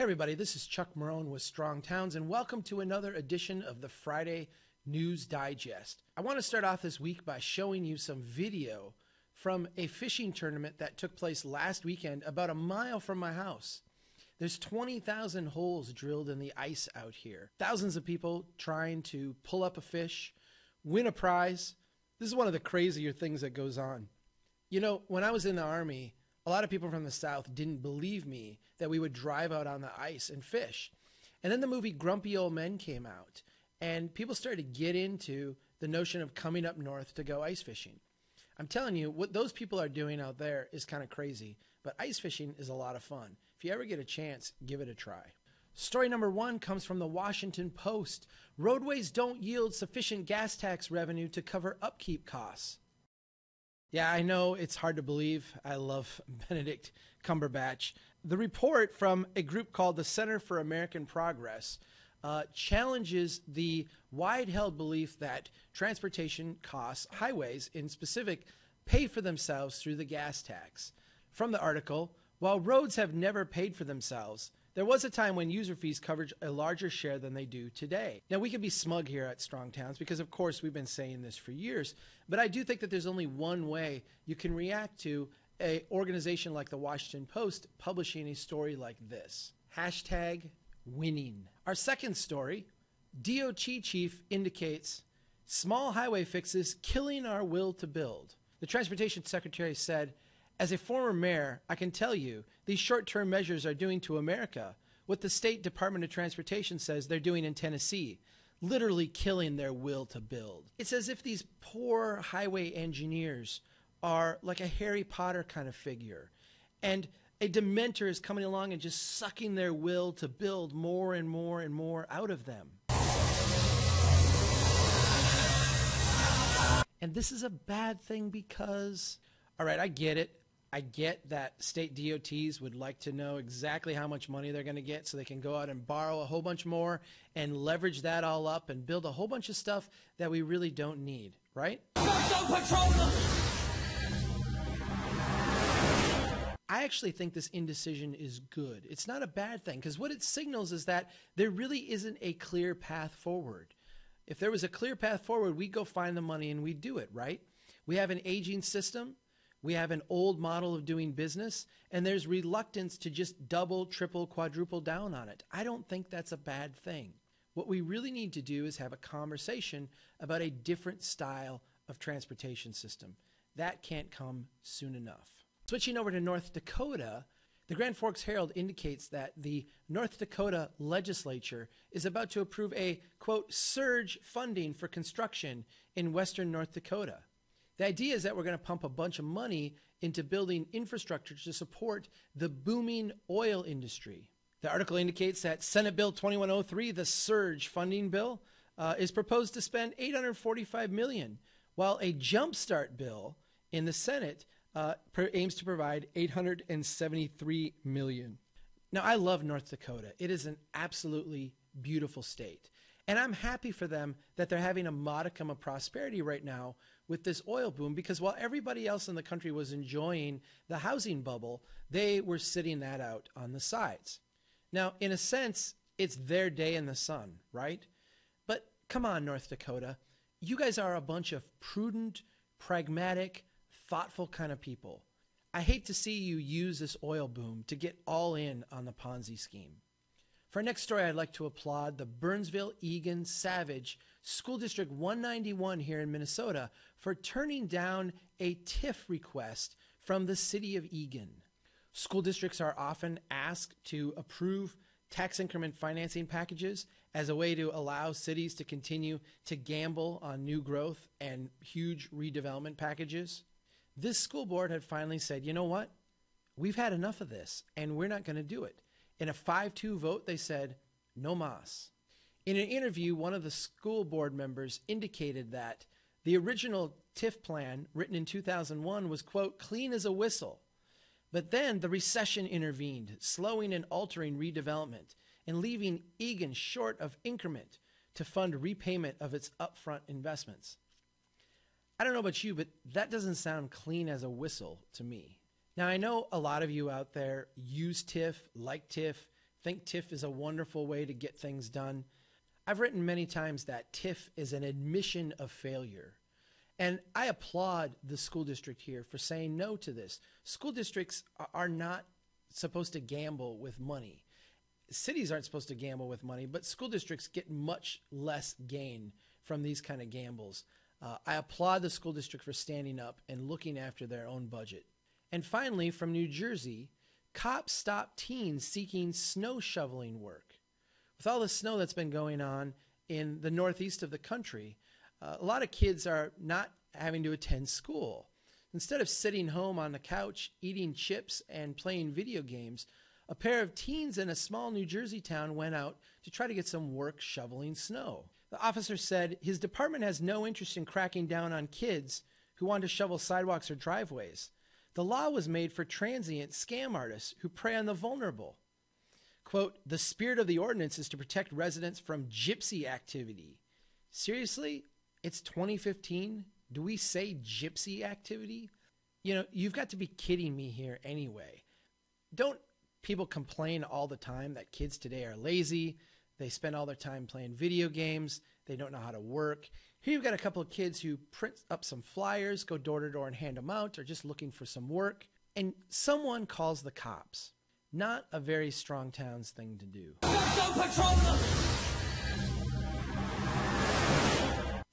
Hey everybody, this is Chuck Marone with Strong Towns, and welcome to another edition of the Friday News Digest. I want to start off this week by showing you some video from a fishing tournament that took place last weekend about a mile from my house. There's 20,000 holes drilled in the ice out here. Thousands of people trying to pull up a fish, win a prize. This is one of the crazier things that goes on. You know, when I was in the Army, a lot of people from the South didn't believe me that we would drive out on the ice and fish. And then the movie Grumpy Old Men came out, and people started to get into the notion of coming up north to go ice fishing. I'm telling you, what those people are doing out there is kind of crazy, but ice fishing is a lot of fun. If you ever get a chance, give it a try. Story number one comes from the Washington Post. Roadways don't yield sufficient gas tax revenue to cover upkeep costs. Yeah, I know it's hard to believe. I love Benedict Cumberbatch. The report from a group called the Center for American Progress challenges the wide-held belief that transportation costs, highways in specific, pay for themselves through the gas tax. From the article, while roads have never paid for themselves, there was a time when user fees covered a larger share than they do today. Now, we can be smug here at Strong Towns because, of course, we've been saying this for years, but I do think that there's only one way you can react to an organization like the Washington Post publishing a story like this. Hashtag winning. Our second story, DOT chief indicates small highway fixes killing our will to build. The transportation secretary said, "As a former mayor, I can tell you these short-term measures are doing to America what the State Department of Transportation says they're doing in Tennessee, literally killing their will to build." It's as if these poor highway engineers are like a Harry Potter kind of figure, and a Dementor is coming along and just sucking their will to build more and more and more out of them. And this is a bad thing because, all right, I get it. I get that state DOTs would like to know exactly how much money they're going to get so they can go out and borrow a whole bunch more and leverage that all up and build a whole bunch of stuff that we really don't need, right? I actually think this indecision is good. It's not a bad thing because what it signals is that there really isn't a clear path forward. If there was a clear path forward, we'd go find the money and we'd do it, right? We have an aging system. We have an old model of doing business, and there's reluctance to just double, triple, quadruple down on it. I don't think that's a bad thing. What we really need to do is have a conversation about a different style of transportation system. That can't come soon enough. Switching over to North Dakota, the Grand Forks Herald indicates that the North Dakota legislature is about to approve a, quote, surge funding for construction in western North Dakota. The idea is that we're going to pump a bunch of money into building infrastructure to support the booming oil industry. The article indicates that Senate Bill 2103, the surge funding bill, is proposed to spend $845 million, while a jumpstart bill in the Senate aims to provide $873 million. Now, I love North Dakota. It is an absolutely beautiful state. And I'm happy for them that they're having a modicum of prosperity right now with this oil boom, because while everybody else in the country was enjoying the housing bubble, they were sitting that out on the sides. Now, in a sense, it's their day in the sun, right? But come on, North Dakota. You guys are a bunch of prudent, pragmatic, thoughtful kind of people. I hate to see you use this oil boom to get all in on the Ponzi scheme. For our next story, I'd like to applaud the Burnsville-Egan-Savage School District 191 here in Minnesota for turning down a TIF request from the city of Egan. School districts are often asked to approve tax increment financing packages as a way to allow cities to continue to gamble on new growth and huge redevelopment packages. This school board had finally said, you know what? We've had enough of this, and we're not going to do it. In a 5-2 vote, they said, no mas. In an interview, one of the school board members indicated that the original TIF plan, written in 2001, was, quote, clean as a whistle. But then the recession intervened, slowing and altering redevelopment and leaving Egan short of increment to fund repayment of its upfront investments. I don't know about you, but that doesn't sound clean as a whistle to me. Now, I know a lot of you out there use TIF, like TIF, think TIF is a wonderful way to get things done. I've written many times that TIF is an admission of failure. And I applaud the school district here for saying no to this. School districts are not supposed to gamble with money. Cities aren't supposed to gamble with money, but school districts get much less gain from these kind of gambles. I applaud the school district for standing up and looking after their own budget. And finally, from New Jersey, cops stopped teens seeking snow shoveling work. With all the snow that's been going on in the northeast of the country, a lot of kids are not having to attend school. Instead of sitting home on the couch, eating chips, and playing video games, a pair of teens in a small New Jersey town went out to try to get some work shoveling snow. The officer said his department has no interest in cracking down on kids who want to shovel sidewalks or driveways. The law was made for transient scam artists who prey on the vulnerable. Quote, the spirit of the ordinance is to protect residents from gypsy activity. Seriously? It's 2015? Do we say gypsy activity? You know, you've got to be kidding me here anyway. Don't people complain all the time that kids today are lazy? They spend all their time playing video games. They don't know how to work. Here you've got a couple of kids who print up some flyers, go door to door and hand them out, or just looking for some work. And someone calls the cops. Not a very strong towns thing to do. Go patrol them!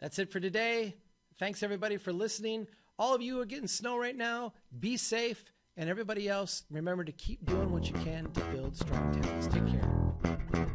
That's it for today. Thanks everybody for listening. All of you who are getting snow right now, be safe. And everybody else, remember to keep doing what you can to build strong towns. Take care.